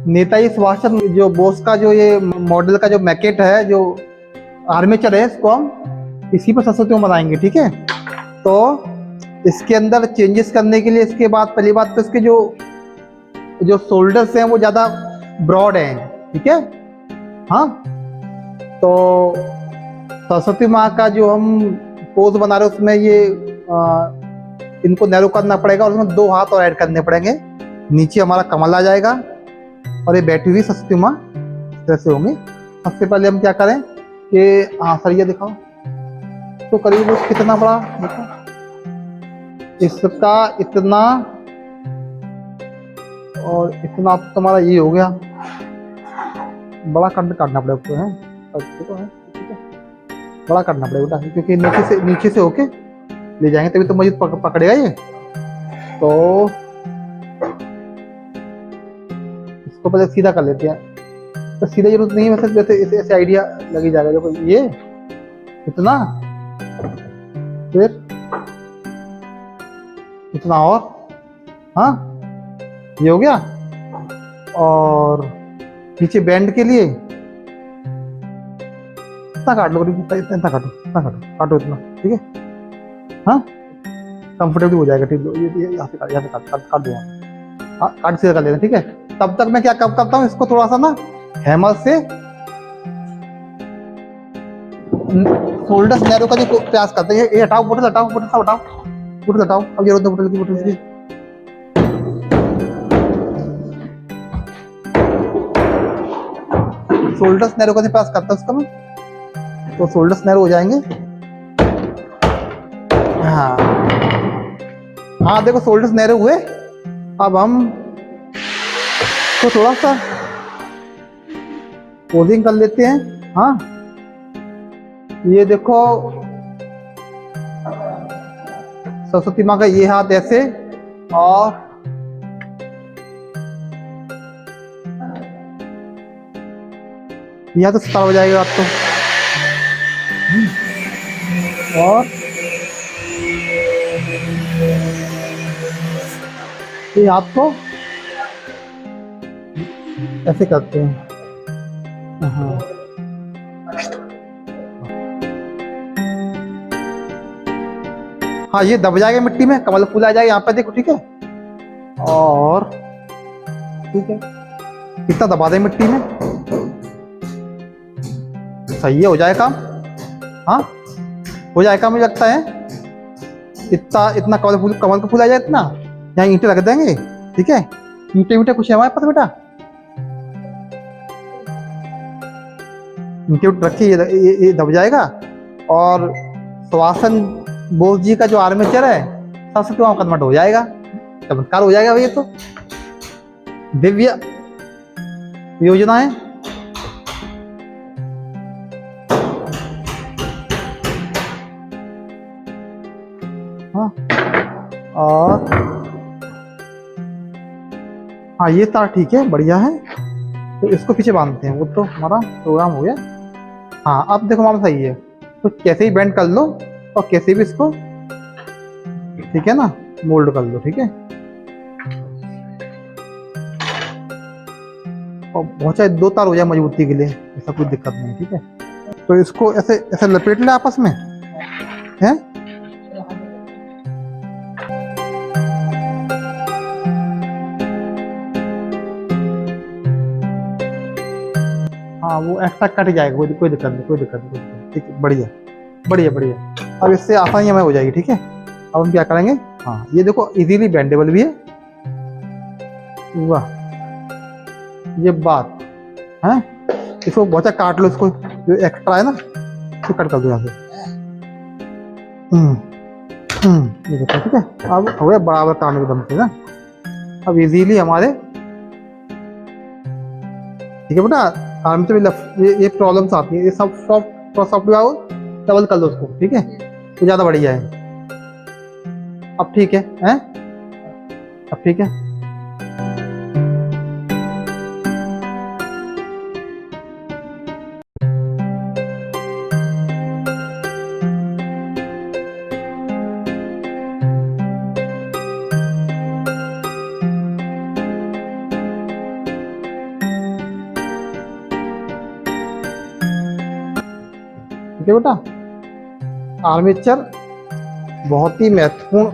नेताजी सुभाष चंद्र जो बोस का जो ये मॉडल का जो मैकेट है, जो आर्मेचर है, इसको हम इसी पर सरस्वती बनाएंगे। ठीक है, तो इसके अंदर चेंजेस करने के लिए इसके बाद पहली बात तो इसके जो जो शोल्डर्स हैं वो ज़्यादा ब्रॉड हैं। ठीक है, हाँ, तो सरस्वती माँ का जो हम पोज बना रहे हैं उसमें ये इनको नैरो करना पड़ेगा और उसमें 2 हाथ और ऐड करने पड़ेंगे। नीचे हमारा कमल आ जाएगा और ये बैठी हुई सरस्वती माँ इस तरह से होंगी। सबसे पहले हम क्या करें कि हाँ सर ये दिखाओ तो करीब कितना बड़ा देखो, इसका इतना और इतना तुम्हारा ये हो गया, बड़ा काटना पड़ेगा उसको है, बड़ा काटना पड़ेगा बेटा, क्योंकि नीचे से होके ले जाएंगे तभी तो मजबूत पकड़ेगा ये। तो इसको पहले सीधा कर लेते हैं, तो सीधा जरूरत नहीं है वैसे ऐसे आइडिया लगी जाएगा। देखो ये इतना, फिर इतना और, हाँ ये हो गया। और नीचे बैंड के लिए इतना काट लो, इतना काटो इतना। ठीक है, हाँ कंफर्टेबल हो जाएगा। ठीक है, ये यहाँ से काट दो, हाँ काट सीधा कर लेना। ठीक है, तब तक मैं क्या कब करता हूँ, इसको थोड़ा सा ना हैमर से शोल्डर्स नैरो का जो प्रयास करते हैं। ये हटाओ, बोतल हटाओ, बोतल हटाओ। अब ये रोते बोतल की शोल्डर्स नैरो का प्रयास करता है उसका मैं, तो शोल्डर्स नैरो हो जाएंगे। हाँ हाँ, देखो शोल्डर्स नैरो हुए। अब हम तो थोड़ा सा पोजिंग कर लेते हैं। हाँ ये देखो सरस्वती माँ का ये हाथ ऐसे, और यह तो सितार हो जाएगा आपको, और ये हाथ को ऐसे करते हैं। हाँ हाँ, ये दब जाएगा मिट्टी में, कमल फूल आ जाएगा यहाँ पे देखो। ठीक है, और ठीक है इतना दबा दें मिट्टी में, सही है, हो जाएगा काम। हाँ हो जाएगा, मुझे लगता है इतना कमल का फूल आ जाए, इतना यहाँ ईंटें रख देंगे। ठीक है, ईंटे कुछ है हमारे पास बेटा, ईंटे रखिए, ये दब जाएगा। और सुभाषचंद्र बोस जी का जो आर्मेचर है सरस्वती माँ कन्वर्ट हो जाएगा, चमत्कार हो जाएगा। ये तो दिव्य योजना है। हाँ, और हाँ ये तार ठीक है, बढ़िया है। तो इसको पीछे बांधते हैं, वो तो हमारा प्रोग्राम हो गया। हाँ अब देखो मामा सही है, तो कैसे ही बेंड कर लो और कैसे भी इसको, ठीक है ना, मोल्ड कर लो। ठीक है, और बहुत चाहे 2 तार हो जाए मजबूती के लिए, ऐसा कोई दिक्कत नहीं। ठीक है, तो इसको ऐसे ऐसे लपेट ले आपस में, हैं? हाँ वो एक्स्ट्रा कट जाएगा, कोई दिक्कत नहीं। ठीक है, बढ़िया। अब इससे आसानी हमें हो जाएगी। ठीक है, अब हम क्या करेंगे, हाँ ये देखो इजीली बेंडेबल भी है। वाह ये बात है, इसको बहुत अच्छा काट लो, इसको जो एक्स्ट्रा है ना इसको कट कर दो यहाँ से। ये देखो। ठीक है, अब हो गया बराबर काम एकदम से ना। अब इजीली हमारे, ठीक है बेटा, आर्म में ये प्रॉब्लम्स आती है, ये सब सॉफ्ट डबल कर लो उसको। ठीक है, तो ज़्यादा बढ़िया है। अब ठीक है, अब ठीक है। ठीक है बेटा। आर्मेचर बहुत ही महत्वपूर्ण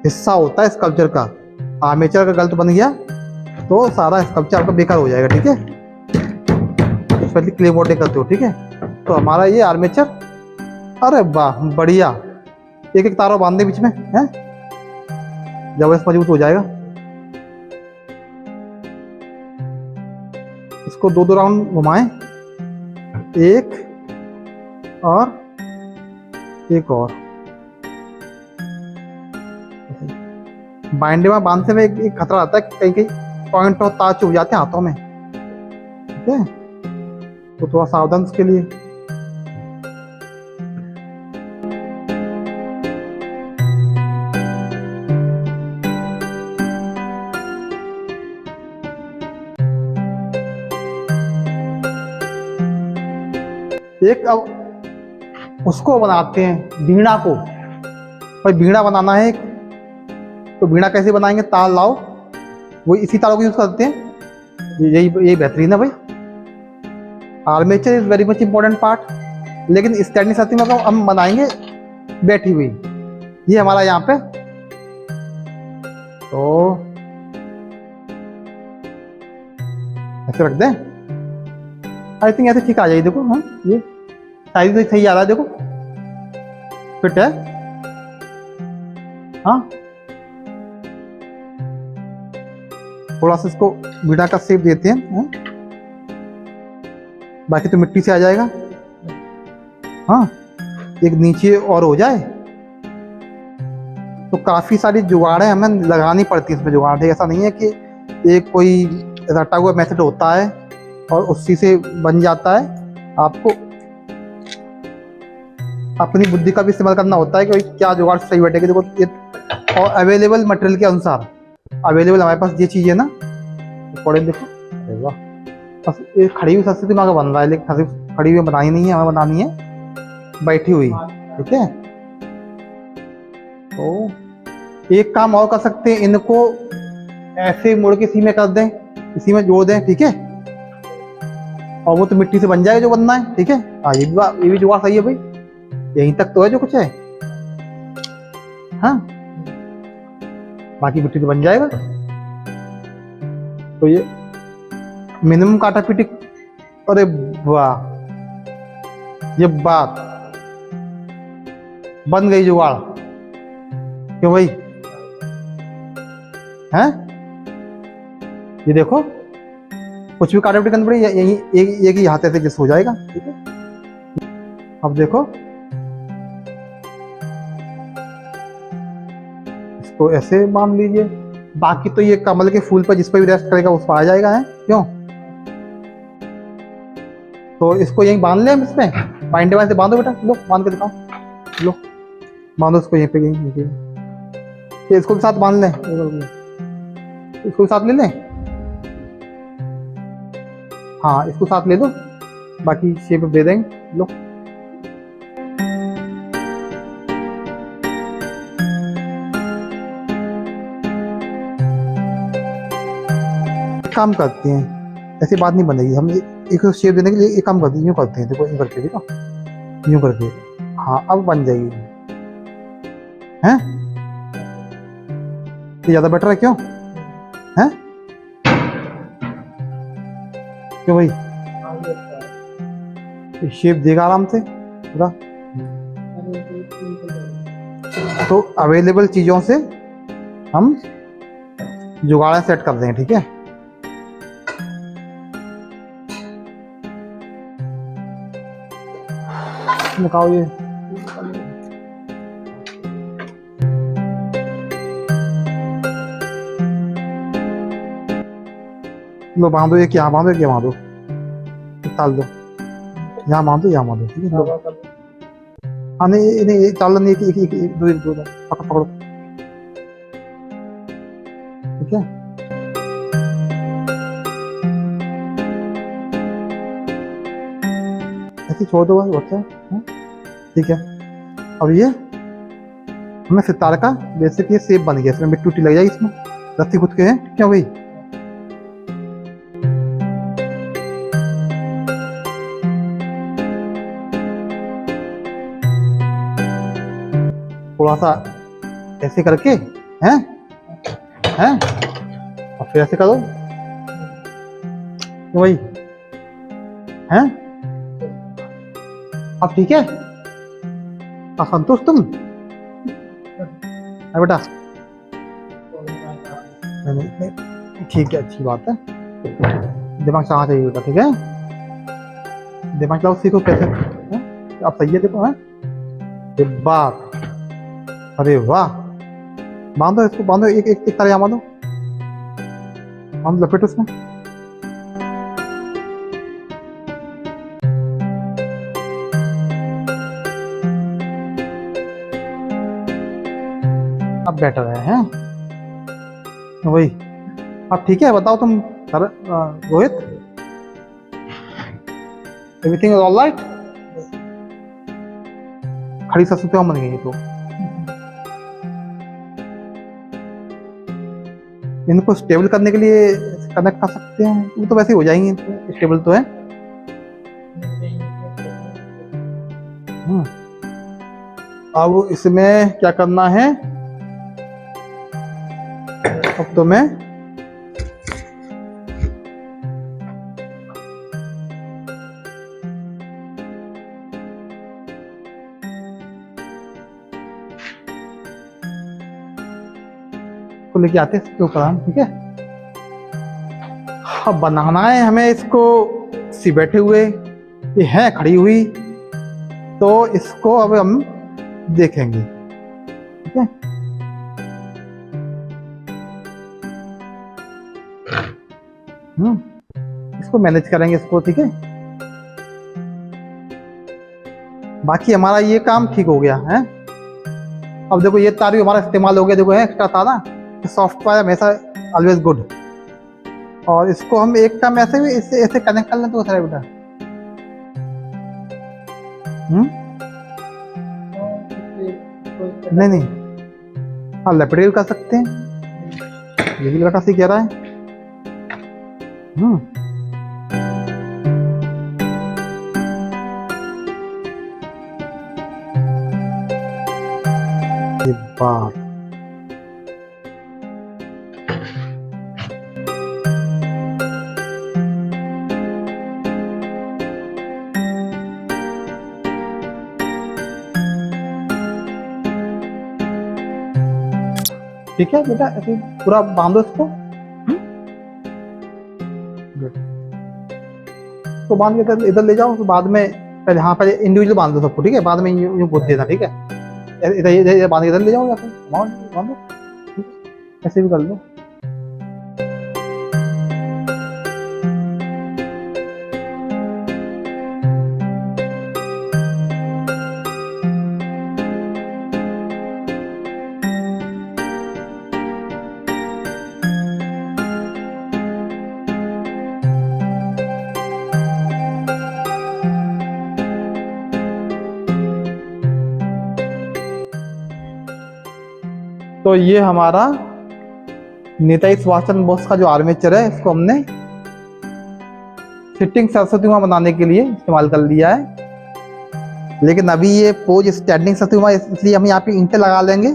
हिस्सा होता है स्कल्पचर का। आर्मेचर का गलत बन गया तो सारा स्कल्पचर आपका बेकार हो जाएगा, ठीक है। स्पेशली क्ले मोल्डिंग करते हो, ठीक है। तो हमारा ये आर्मेचर, अरे वाह बढ़िया, एक एक तारों बांध दे बीच में है, जबरदस्त मजबूत हो जाएगा। इसको 2-2 राउंड घुमाएं, एक और बाइंडे में बांधते हुए एक खतरा आता है, कहीं कहीं पॉइंट और तार चुभ जाते हैं हाथों में, ठीक है। तो थोड़ा सावधान इसके लिए। एक अब उसको बनाते हैं बीड़ा को। भाई बीड़ा बनाना है एक, तो बीड़ा कैसे बनाएंगे? तार लाओ, वो इसी तारों को यूज करते हैं, यही बेहतरीन है भाई। Armature is very much important part, लेकिन स्टैंडिंग सर्किट में हम बनाएंगे बैठी हुई, ये हमारा यहाँ पे। तो ऐसे रख दें, आई थिंक ऐसे ठीक आ जाएगी। देखो हाँ, ये साइज तो सही आ रहा है, देखो फिट है। हाँ थोड़ा सा इसको बीड़ा का शेप देते हैं, हाँ? बाकी तो मिट्टी से आ जाएगा। हाँ एक नीचे और हो जाए तो काफी सारी जुगाड़ें हमें लगानी पड़ती है इसमें। जुगाड़ ऐसा नहीं है कि एक कोई रटा हुआ मेथड होता है और उसी से बन जाता है। आपको अपनी बुद्धि का भी इस्तेमाल करना होता है कि क्या जुगाड़ सही बैठेगी। देखो ये और अवेलेबल मटेरियल के अनुसार अवेलेबल हमारे पास ये चीज़ है ना, पड़े देखो। अरे वाह, बस ये खड़ी हुई सस्ती दिमाग बन रहा है, लेकिन खड़ी हुई बनानी नहीं है, हमें बनानी है बैठी हुई, ठीक है। तो एक काम और कर सकते हैं, इनको ऐसे मोड़ के इसी में कर दें, इसी में जोड़ दें, ठीक है। और वो तो मिट्टी से बन जाएगा जो बनना है, ठीक है। हाँ ये भी जुगाड़ सही है भाई, यहीं तक तो है जो कुछ है। हाँ बाकी मिट्टी तो बन जाएगा। तो ये मिनिमम काटा पीटी, अरे वाह ये बात बन गई जुगाड़, क्यों भाई हैं? ये देखो कुछ भी काटा पीटी करनी पड़ी, यही एक ही हाथ ऐसे जिस हो जाएगा, ठीक है। अब देखो इसको ऐसे मान लीजिए, बाकी तो ये कमल के फूल पर जिस पर भी रेस्ट करेगा उस पर आ जाएगा, है क्यों। तो इसको यहीं बांध लें, इसमें बाइंडे वाले से बांधो बेटा, लो बांध के दिखाओ, लो बांधो इसको यहीं पे, यहीं इसको भी साथ बांध लें, इसको भी साथ ले लें। हाँ इसको साथ ले दो, बाकी शेप दे देंगे, लो। काम करते हैं, ऐसी बात नहीं बनेगी। हम एक शेप देने के लिए एक काम करते हैं, यूँ करते हैं, देखो यूँ करके, देखो यूँ करके, हाँ अब बन जाएगी, हैं? ये ज़्यादा बेटर है, क्यों हैं? क्यों भाई, शेप देगा आराम से पूरा। तो अवेलेबल चीज़ों से हम जुगाड़ सेट कर देंगे, ठीक है। निकालो ये, लो बांधो, ये क्या बांधो, क्या बांधो, डाल दो, यहाँ बांधो, यहाँ बांधो, ठीक है। हाँ नहीं नहीं डाल नहीं, एक दो पकड़ो पकड़ो, ठीक है। ऐसे छोड़ दो बस, बच्चा, ठीक है। अब ये हमें सितार का बेसिक ये शेप बन गया, इसमें मिट्टी उट्टी लग जाएगी, इसमें रस्सी खुद के हैं, क्यों भाई। थोड़ा सा ऐसे करके, हैं हैं, और फिर ऐसे करो, वही हैं। अब ठीक है, अब संतुष्ट तुम? है बेटा? नहीं, ठीक है, अच्छी बात है। दिमाग चलाना चाहिए बेटा, ठीक है? दिमाग चलाओ, सीखो कैसे। आप सही है, देखो है ये बात। अरे वाह, बांधो इसको, बांधो, एक एक, एक तरह बांधो, बांध लपेटो उसमें। अब बेटर है, हैं? वही। अब ठीक है, बताओ तुम Rohit, everything is all right? खड़ी ससुर क्यों बन गई? तो इनको स्टेबल करने के लिए कनेक्ट कर सकते हैं, वो तो वैसे ही हो जाएंगे, तो स्टेबल तो है। अब इसमें क्या करना है? अब तो मैं को लेके आते हैं इसके ऊपर हम, ठीक है? अब बनाना है हमें इसको, सी बैठे हुए ये है खड़ी हुई, तो इसको अब हम देखेंगे, ठीक है? इसको मैनेज करेंगे इसको, ठीक है? बाकी हमारा ये काम ठीक हो गया है। अब देखो ये तार भी हमारा इस्तेमाल हो गया, देखो है एक्स्ट्रा तार ना, सॉफ्टवेयर हमेशा ऑलवेज गुड। और इसको हम एक काम ऐसे भी इससे ऐसे कनेक्ट कर लें तो सर बेटा, नहीं नहीं, हाँ लपेटे भी कर सकते हैं, ये भी लड़का सही कह रहा है। ये बात ठीक है बेटा, ऐसे पूरा बांधो इसको। तो बांध के इधर ले जाओ, तो बाद में पहले, हाँ पहले इंडिविजुअल बांध दो सबको, ठीक है? बाद में यूं पोत देना, ठीक है? इधर इधर बांध के इधर ले जाओ, या फिर बांधो, ऐसे भी कर लो। तो ये हमारा नेताजी सुभाष चंद्र बोस का जो आर्मेचर है, इसको हमने सिटिंग सरस्वती माँ बनाने के लिए इस्तेमाल कर लिया है। लेकिन अभी ये पोज स्टैंडिंग सरस्वती माँ, इसलिए हम यहाँ पे ईंटें लगा लेंगे,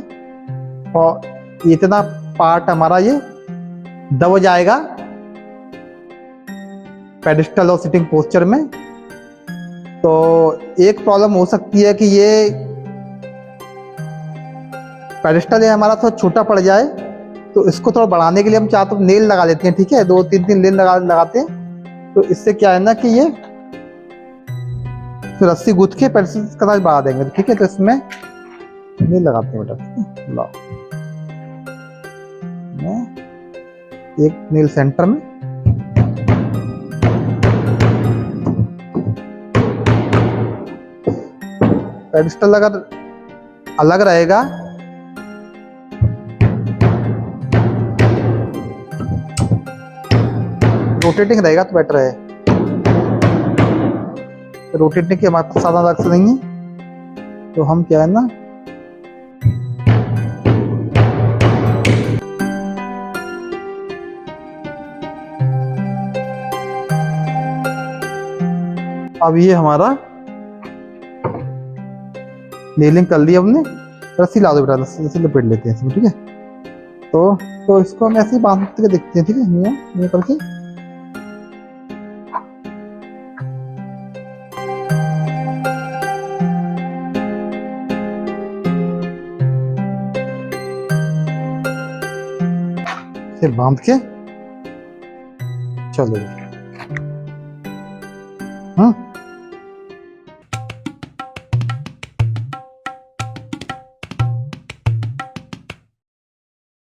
और इतना पार्ट हमारा ये दब जाएगा पेडिस्टल और सिटिंग पोस्चर में। तो एक प्रॉब्लम हो सकती है कि ये पेडिस्टल हमारा थोड़ा छोटा पड़ जाए, तो इसको थोड़ा बढ़ाने के लिए हम चाहे तो नेल लगा लेते हैं, ठीक है? 2-3 नेल लगाते हैं, तो इससे क्या है ना कि ये फिर रस्सी गूंथ के पेडिस्टल का साइज बढ़ा देंगे, ठीक है? तो इसमें नेल लगाते हैं बेटा, लाओ एक नेल सेंटर में, पेडिस्टल अगर अलग रहेगा रोटेटिंग रहेगा तो बेटर है, रोटेटिंग के हमारे पास साधन अलग से नहीं है, तो हम क्या है ना अब ये हमारा नेलिंग कर ली हमने, रस्सी ला दो बेटा, रस्सी रस्सी लपेट लेते हैं इसमें, ठीक है। तो इसको हम ऐसे ही बांध के देखते हैं, ठीक है, यूं यूं करके। फिर बांध के चलो। हाँ